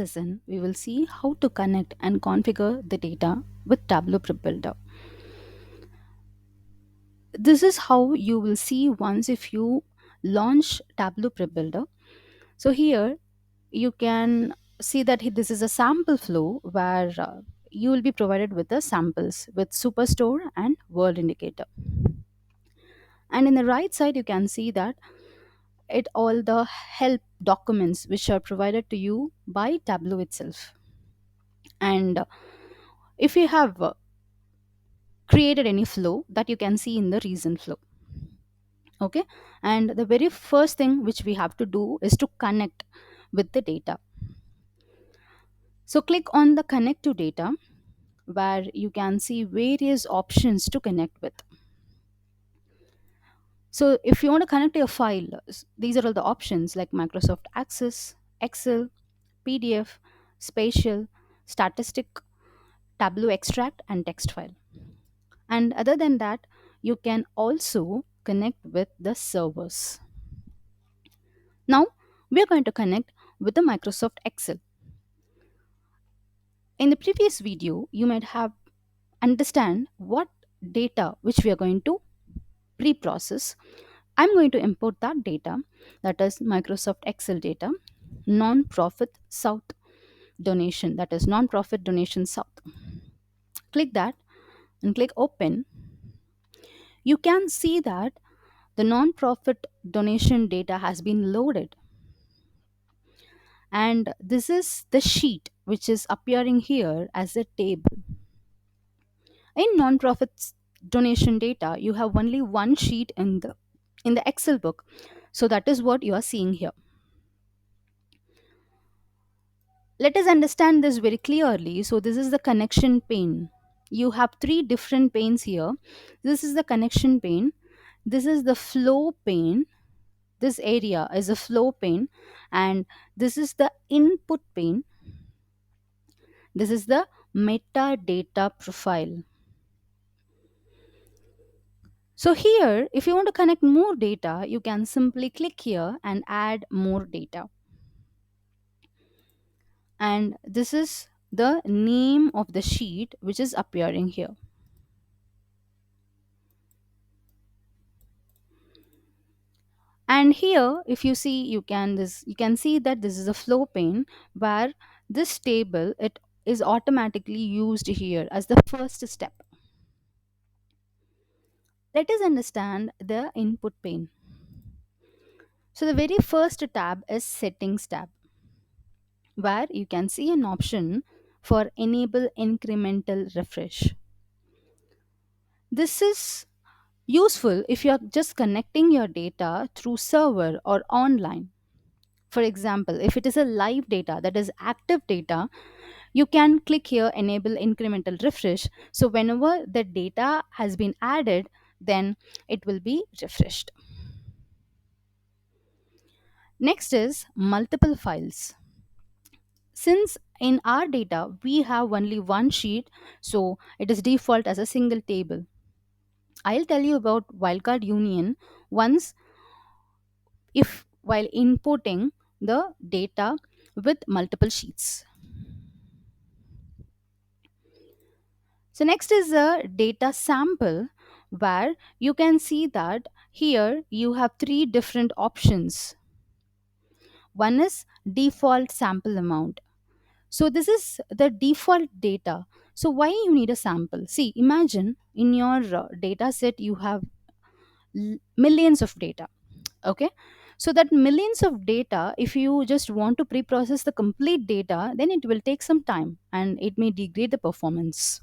lesson, we will see how to connect and configure the data with Tableau Prep Builder. This is how you will see once if you launch Tableau Prep Builder. So here you can see that this is a sample flow where you will be provided with the samples with Superstore and World Indicator. And in the right side, you can see that it all the help documents which are provided to you by Tableau itself. And if you have created any flow that you can see in the recent flow. Okay, and the very first thing which we have to do is to connect with the data. So click on the connect to data where you can see various options to connect with. So if you want to connect your file, these are all the options like Microsoft Access, Excel, PDF, Spatial, Statistic, Tableau Extract, and Text file. And other than that, you can also connect with the servers. Now we are going to connect with the Microsoft Excel. In the previous video, you might have understand what data which we are going to pre-process. I'm going to import that data, that is Microsoft Excel data, non-profit South donation, that is non-profit donation South. Click that and click open. You can see that the non-profit donation data has been loaded, and this is the sheet which is appearing here as a table. In non-profits donation data, you have only one sheet in the Excel book, so that is what you are seeing here. Let us understand this very clearly. So this is the connection pane. You have three different panes here. This is the connection pane, this is the flow pane, this area is a flow pane, and this is the input pane, this is the metadata profile. So here, if you want to connect more data, you can simply click here and add more data. And this is the name of the sheet which is appearing here. And here, if you see, you can see that this is a flow pane where this table it is automatically used here as the first step. Let us understand the input pane. So the very first tab is settings tab, where you can see an option for enable incremental refresh. This is useful if you are just connecting your data through server or online. For example, if it is a live data, that is active data, you can click here enable incremental refresh. So whenever the data has been added, then it will be refreshed. Next is multiple files. Since in our data we have only one sheet, so it is default as a single table. I'll tell you about wildcard union once, if while importing the data with multiple sheets. So next is a data sample, where you can see that here you have three different options. One is default sample amount. So this is the default data. So why you need a sample? See, imagine in your data set you have millions of data. Okay, so that millions of data, if you just want to pre-process the complete data, then it will take some time and it may degrade the performance.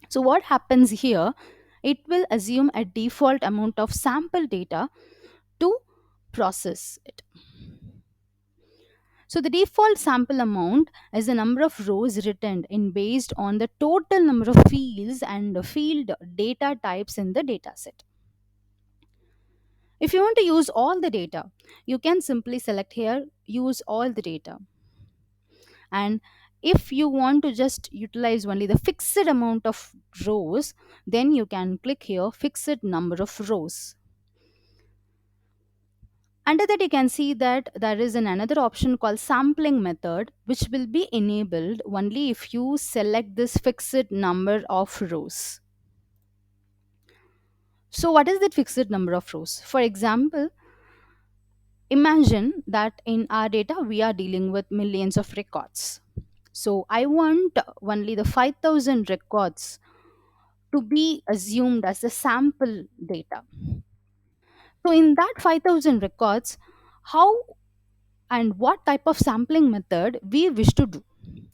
So what happens here, it will assume a default amount of sample data to process it. So the default sample amount is the number of rows returned in based on the total number of fields and field data types in the dataset. If you want to use all the data, you can simply select here use all the data. And if you want to just utilize only the fixed amount of rows, then you can click here fixed number of rows. Under that, you can see that there is another option called sampling method, which will be enabled only if you select this fixed number of rows. So what is that fixed number of rows? For example, imagine that in our data we are dealing with millions of records. So I want only the 5,000 records to be assumed as the sample data. So in that 5,000 records, how and what type of sampling method we wish to do.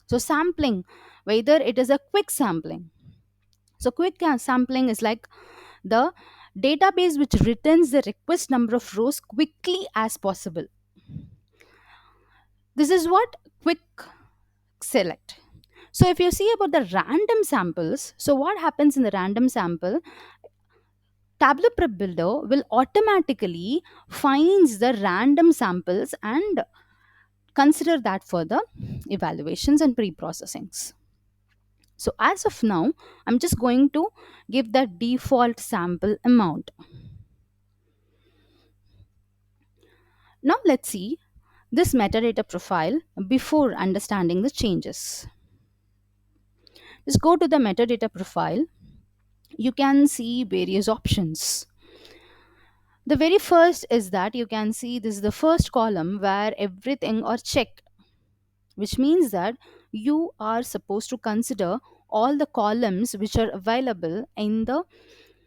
So sampling, whether it is a quick sampling. So quick sampling is like the database which returns the request number of rows quickly as possible. This is what quick select. So if you see about the random samples, so what happens in the random sample, Tableau Prep Builder will automatically finds the random samples and consider that for the evaluations and pre-processings. So as of now, I'm just going to give the default sample amount. Now let's see this metadata profile before understanding the changes. Just go to the metadata profile. You can see various options. The very first is that you can see this is the first column where everything are checked, which means that you are supposed to consider all the columns which are available in the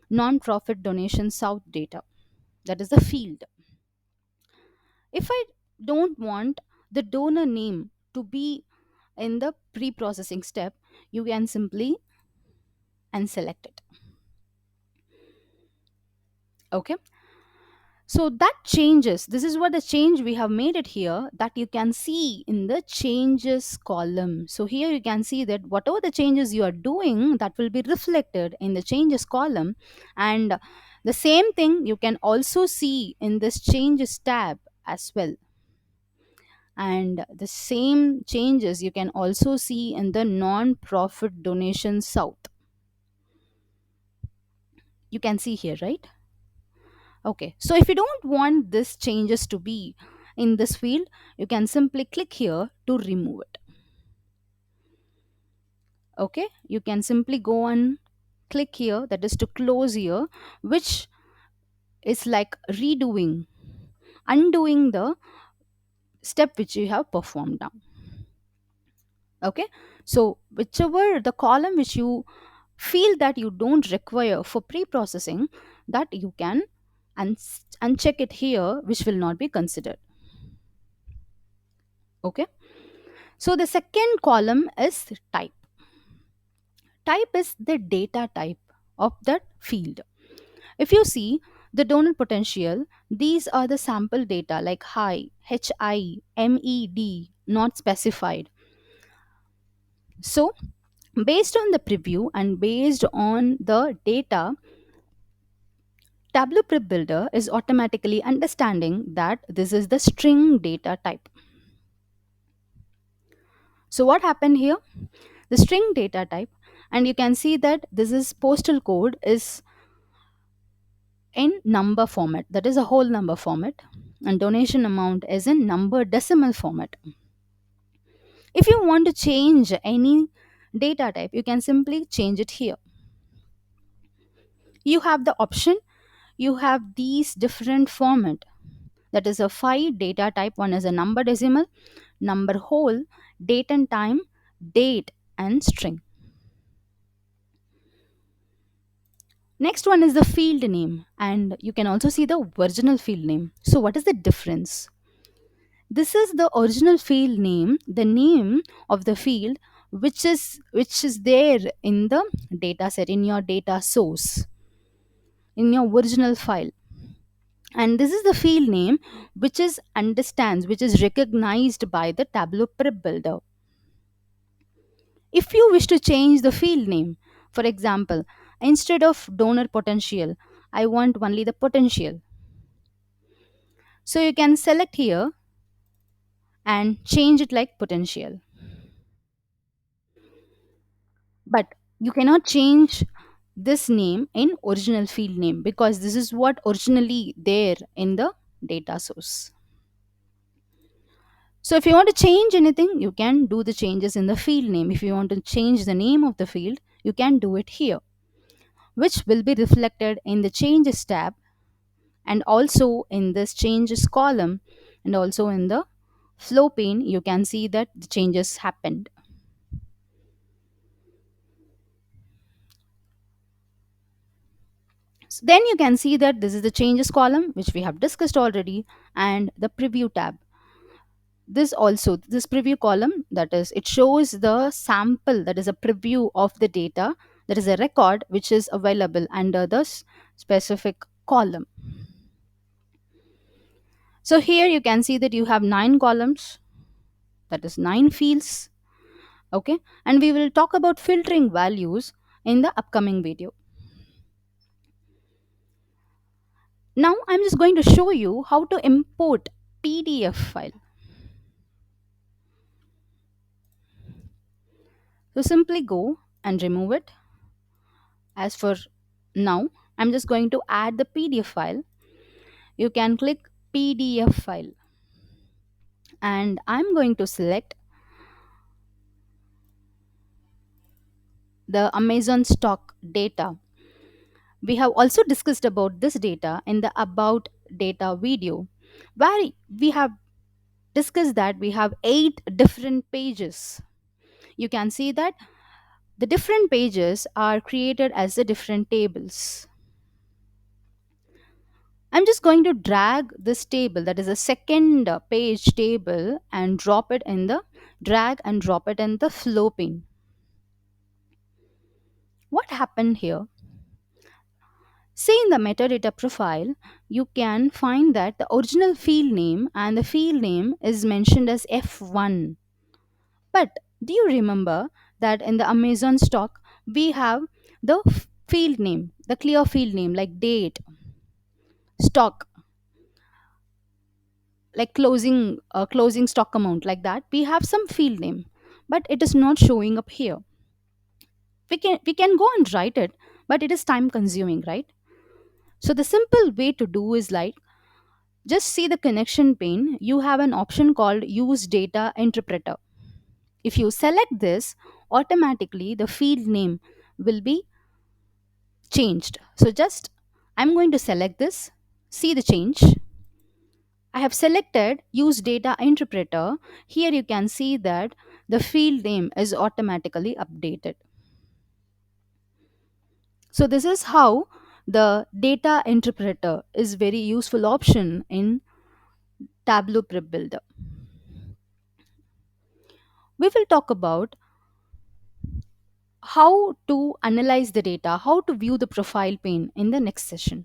non-profit donation south data. That is the field. If I don't want the donor name to be in the pre-processing step, you can simply unselect it. Okay, so that changes, this is what the change we have made it here, that you can see in the changes column. So here you can see that whatever the changes you are doing, that will be reflected in the changes column, and the same thing you can also see in this changes tab as well. And the same changes you can also see in the non-profit donation south. You can see here, right? Okay, so if you don't want this changes to be in this field, you can simply click here to remove it. Okay, you can simply go and click here, that is to close here, which is like redoing, undoing the step which you have performed now. Okay, so whichever the column which you feel that you don't require for pre-processing, that you can uncheck it here, which will not be considered. Okay, so the second column is type. Type is the data type of that field. If you see the donor potential, these are the sample data like high, HI, MED, not specified. So based on the preview and based on the data, Tableau Prep Builder is automatically understanding that this is the string data type. So what happened here? The string data type, and you can see that this is postal code is in number format, that is a whole number format, and donation amount is in number decimal format. If you want to change any data type, you can simply change it here. You have the option, you have these different format, that is a 5 data type. One is a number decimal, number whole, date and time, date, and string. Next one is the field name, and you can also see the original field name. So what is the difference? This is the original field name, the name of the field which is there in the data set, in your data source, in your original file. And this is the field name which is understands, which is recognized by the Tableau Prep Builder. If you wish to change the field name, for example, instead of donor potential, I want only the potential. So you can select here and change it like potential. But you cannot change this name in original field name, because this is what originally there in the data source. So if you want to change anything, you can do the changes in the field name. If you want to change the name of the field, you can do it here, which will be reflected in the changes tab and also in this changes column, and also in the flow pane you can see that the changes happened. So then you can see that this is the changes column which we have discussed already, and the preview tab. This preview column, that is, it shows the sample, that is a preview of the data, that is a record which is available under the specific column. So here you can see that you have 9 columns, that is 9 fields. Okay, and we will talk about filtering values in the upcoming video. Now I'm just going to show you how to import PDF file. So simply go and remove it. As for now, I'm just going to add the PDF file. You can click PDF file, and I'm going to select the Amazon stock data. We have also discussed about this data in the about data video, where we have discussed that we have 8 different pages. You can see that the different pages are created as the different tables. I'm just going to drag this table, that is a second page table, and drag and drop it in the flow pane. What happened here? See, in the metadata profile, you can find that the original field name and the field name is mentioned as F1. But do you remember that in the Amazon stock, we have the field name, the clear field name like date, stock, like closing stock amount, like that. We have some field name, but it is not showing up here. We can go and write it, but it is time consuming, right? So the simple way to do is like, just see the connection pane. You have an option called use data interpreter. If you select this, automatically the field name will be changed. So just, I'm going to select this. See the change. I have selected use data interpreter. Here you can see that the field name is automatically updated. So this is how the data interpreter is very useful option in Tableau Prep Builder. We will talk about how to analyze the data, how to view the profile pane in the next session.